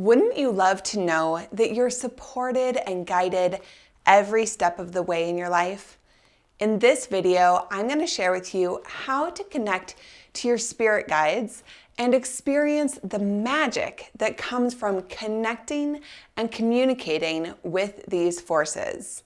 Wouldn't you love to know that you're supported and guided every step of the way in your life? In this video, I'm going to share with you how to connect to your spirit guides and experience the magic that comes from connecting and communicating with these forces.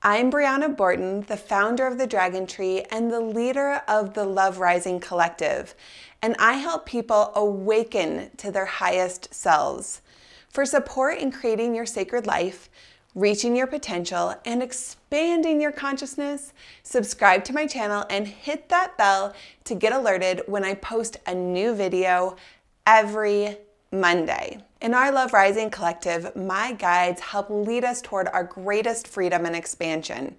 I'm Brianna Borton, the founder of the Dragon Tree and the leader of the Love Rising Collective, and I help people awaken to their highest selves. For support in creating your sacred life, reaching your potential, and expanding your consciousness, subscribe to my channel and hit that bell to get alerted when I post a new video every Monday. In our Love Rising Collective, my guides help lead us toward our greatest freedom and expansion.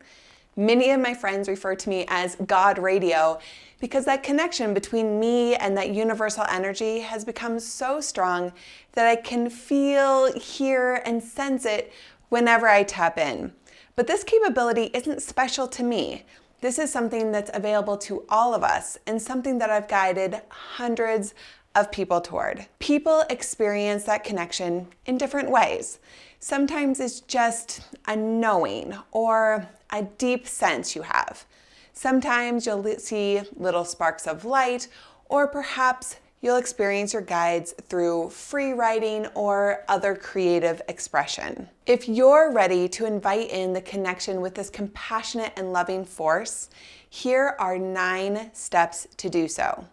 Many of my friends refer to me as God Radio because that connection between me and that universal energy has become so strong that I can feel, hear, and sense it whenever I tap in. But this capability isn't special to me. This is something that's available to all of us and something that I've guided hundreds of people toward. People experience that connection in different ways. Sometimes it's just a knowing or a deep sense you have. Sometimes you'll see little sparks of light, or perhaps you'll experience your guides through free writing or other creative expression. If you're ready to invite in the connection with this compassionate and loving force, here are 9 steps to do so.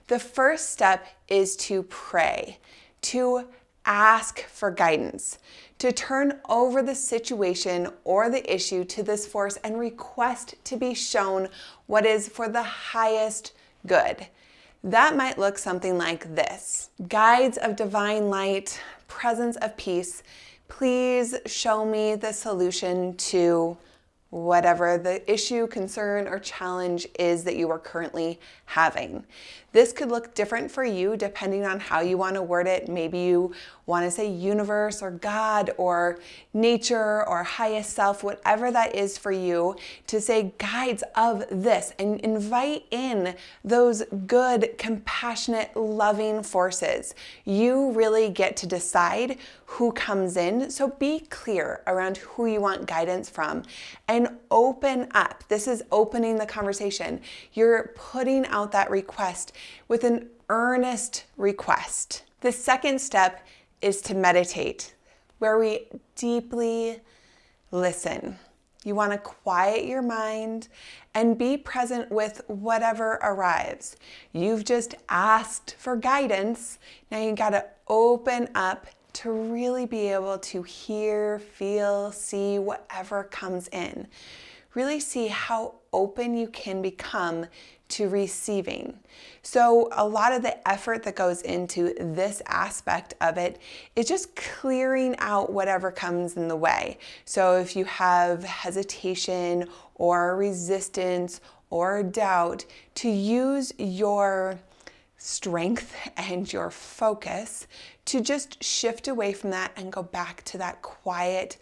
The first step is to pray, to ask for guidance, to turn over the situation or the issue to this force and request to be shown what is for the highest good. That might look something like this. Guides of divine light, presence of peace, please show me the solution to whatever the issue, concern, or challenge is that you are currently having. This could look different for you depending on how you want to word it. Maybe you want to say universe or God or nature or highest self, whatever that is for you, to say guides of this and invite in those good, compassionate, loving forces. You really get to decide who comes in. So be clear around who you want guidance from and open up. This is opening the conversation. You're putting out that request with an earnest request. The second step is to meditate, where we deeply listen. You want to quiet your mind and be present with whatever arrives. You've just asked for guidance. Now you got to open up to really be able to hear, feel, see whatever comes in. Really see how open you can become to receiving. So a lot of the effort that goes into this aspect of it is just clearing out whatever comes in the way. So if you have hesitation or resistance or doubt, to use your strength and your focus to just shift away from that and go back to that quiet,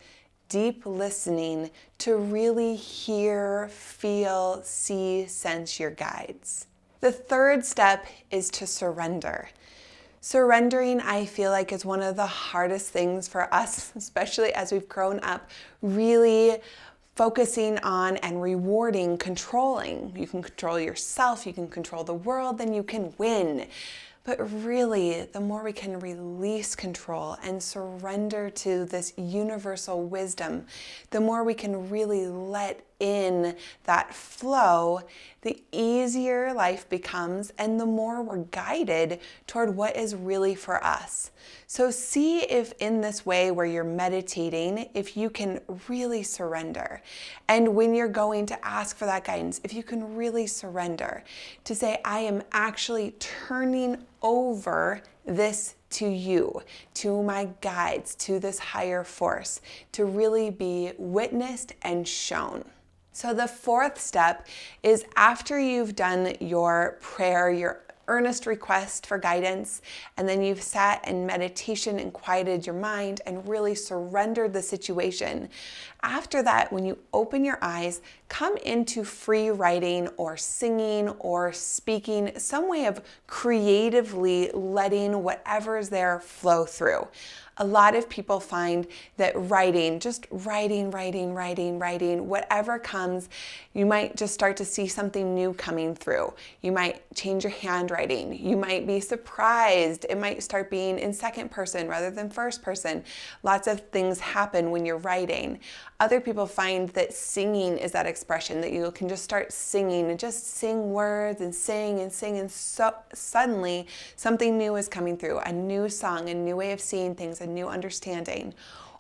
deep listening to really hear, feel, see, sense your guides. The third step is to surrender. Surrendering, I feel like, is one of the hardest things for us, especially as we've grown up, really focusing on and rewarding controlling. You can control yourself, you can control the world, then you can win. But really, the more we can release control and surrender to this universal wisdom, the more we can really let in that flow, the easier life becomes and the more we're guided toward what is really for us. So see if in this way where you're meditating, if you can really surrender. And when you're going to ask for that guidance, if you can really surrender to say, I am actually turning over this to you, to my guides, to this higher force, to really be witnessed and shown. So the fourth step is after you've done your prayer, your earnest request for guidance, and then you've sat in meditation and quieted your mind and really surrendered the situation. After that, when you open your eyes, come into free writing or singing or speaking, some way of creatively letting whatever's there flow through. A lot of people find that writing, just writing, whatever comes, you might just start to see something new coming through. You might change your handwriting. You might be surprised. It might start being in second person rather than first person. Lots of things happen when you're writing. Other people find that singing is that expression, that you can just start singing and just sing words and sing, and so suddenly something new is coming through, a new song, a new way of seeing things, a new understanding.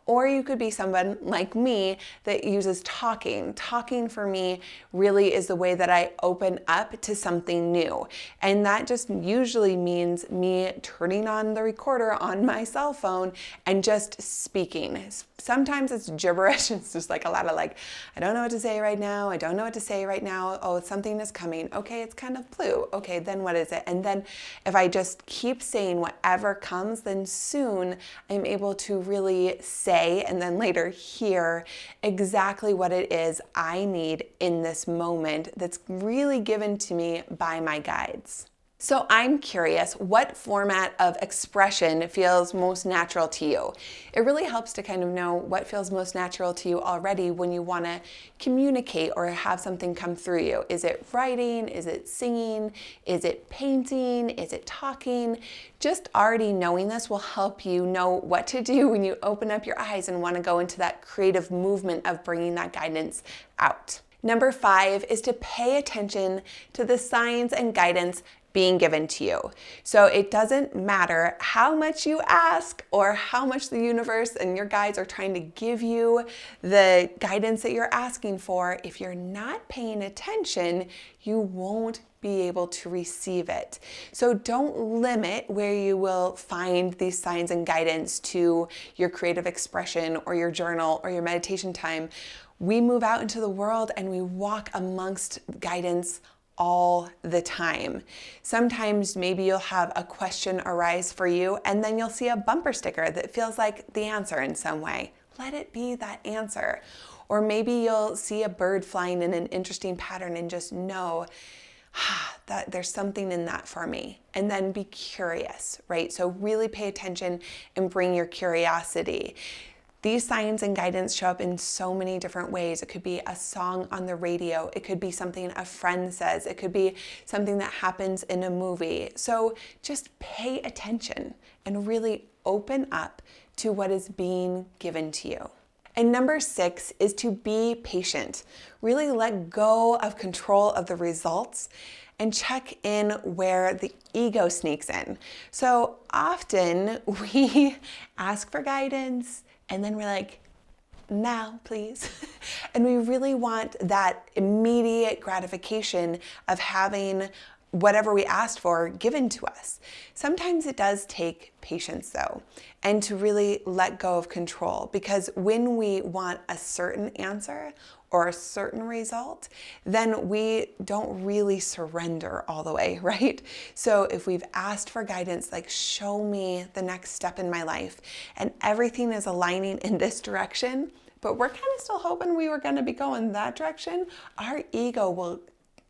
Or you could be someone like me that uses talking. Talking for me really is the way that I open up to something new. And that just usually means me turning on the recorder on my cell phone and just speaking. Sometimes it's gibberish. It's just like a lot of like, I don't know what to say right now. I don't know what to say right now. Oh, something is coming. Okay, it's kind of blue. Okay, then what is it? And then if I just keep saying whatever comes, then soon I'm able to really say and then later hear exactly what it is I need in this moment that's really given to me by my guides. So I'm curious, what format of expression feels most natural to you? It really helps to kind of know what feels most natural to you already when you want to communicate or have something come through you. Is it writing? Is it singing? Is it painting? Is it talking? Just already knowing this will help you know what to do when you open up your eyes and want to go into that creative movement of bringing that guidance out. Number 5 is to pay attention to the signs and guidance being given to you. So it doesn't matter how much you ask or how much the universe and your guides are trying to give you the guidance that you're asking for. If you're not paying attention, you won't be able to receive it. So don't limit where you will find these signs and guidance to your creative expression or your journal or your meditation time. We move out into the world and we walk amongst guidance all the time. Sometimes maybe you'll have a question arise for you and then you'll see a bumper sticker that feels like the answer in some way. Let it be that answer. Or maybe you'll see a bird flying in an interesting pattern and just know that there's something in that for me. And then be curious, right? So really pay attention and bring your curiosity. These signs and guidance show up in so many different ways. It could be a song on the radio. It could be something a friend says. It could be something that happens in a movie. So just pay attention and really open up to what is being given to you. And number 6 is to be patient. Really let go of control of the results and check in where the ego sneaks in. So often we ask for guidance and then we're like, now, please. And we really want that immediate gratification of having whatever we asked for given to us. Sometimes it does take patience though, and to really let go of control, because when we want a certain answer or a certain result, then we don't really surrender all the way, right? So if we've asked for guidance, like show me the next step in my life, and everything is aligning in this direction, but we're kind of still hoping we were gonna be going that direction, our ego will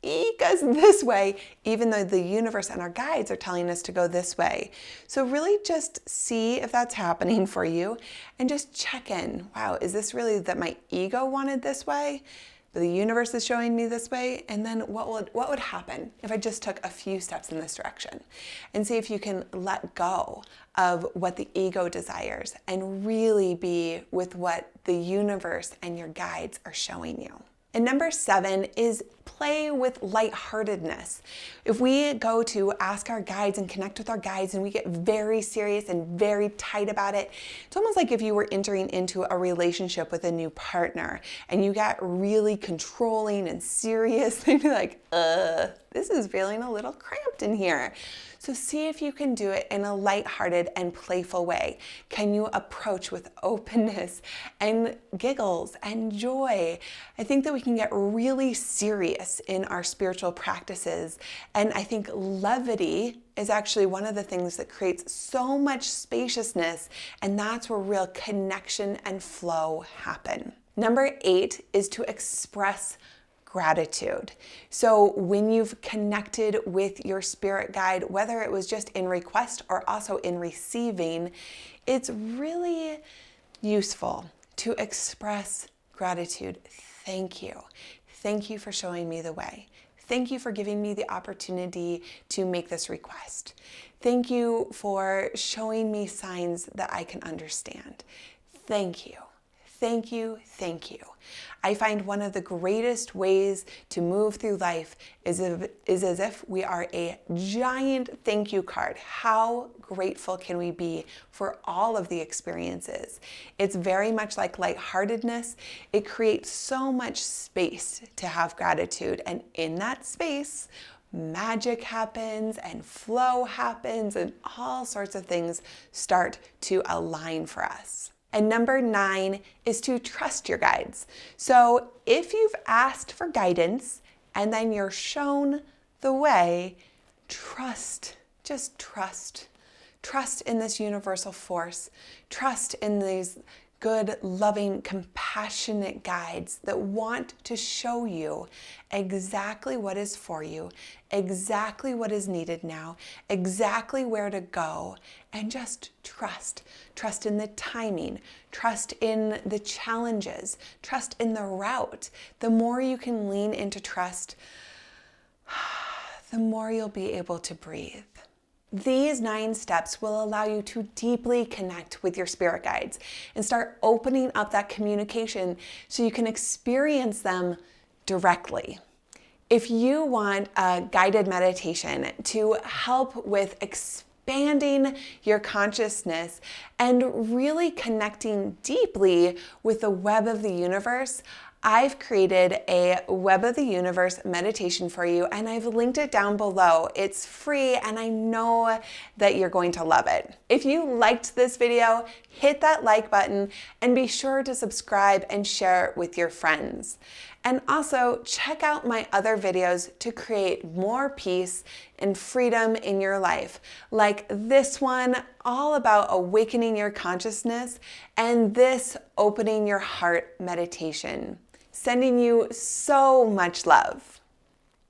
eke us this way, even though the universe and our guides are telling us to go this way. So really just see if that's happening for you and just check in. Wow, is this really that my ego wanted this way? But the universe is showing me this way? And then what would happen if I just took a few steps in this direction? And see if you can let go of what the ego desires and really be with what the universe and your guides are showing you. And number 7 is play with lightheartedness. If we go to ask our guides and connect with our guides and we get very serious and very tight about it, it's almost like if you were entering into a relationship with a new partner and you got really controlling and serious, and you're like, this is feeling a little cramped in here. So see if you can do it in a lighthearted and playful way. Can you approach with openness and giggles and joy? I think that we can get really serious in our spiritual practices. And I think levity is actually one of the things that creates so much spaciousness. And that's where real connection and flow happen. Number 8 is to express gratitude. So when you've connected with your spirit guide, whether it was just in request or also in receiving, it's really useful to express gratitude. Thank you. Thank you for showing me the way. Thank you for giving me the opportunity to make this request. Thank you for showing me signs that I can understand. Thank you. Thank you. Thank you. I find one of the greatest ways to move through life is as if we are a giant thank you card. How grateful can we be for all of the experiences? It's very much like lightheartedness. It creates so much space to have gratitude, and in that space, magic happens and flow happens and all sorts of things start to align for us. And number 9 is to trust your guides. So if you've asked for guidance and then you're shown the way, trust, just trust. Trust in this universal force. Trust in these good, loving, compassionate guides that want to show you exactly what is for you, exactly what is needed now, exactly where to go, and just trust. Trust in the timing, trust in the challenges, trust in the route. The more you can lean into trust, the more you'll be able to breathe. These 9 steps will allow you to deeply connect with your spirit guides and start opening up that communication so you can experience them directly. If you want a guided meditation to help with expanding your consciousness and really connecting deeply with the web of the universe, I've created a Web of the Universe meditation for you, and I've linked it down below. It's free, and I know that you're going to love it. If you liked this video, hit that like button and be sure to subscribe and share it with your friends. And also check out my other videos to create more peace and freedom in your life, like this one all about awakening your consciousness and this opening your heart meditation. Sending you so much love.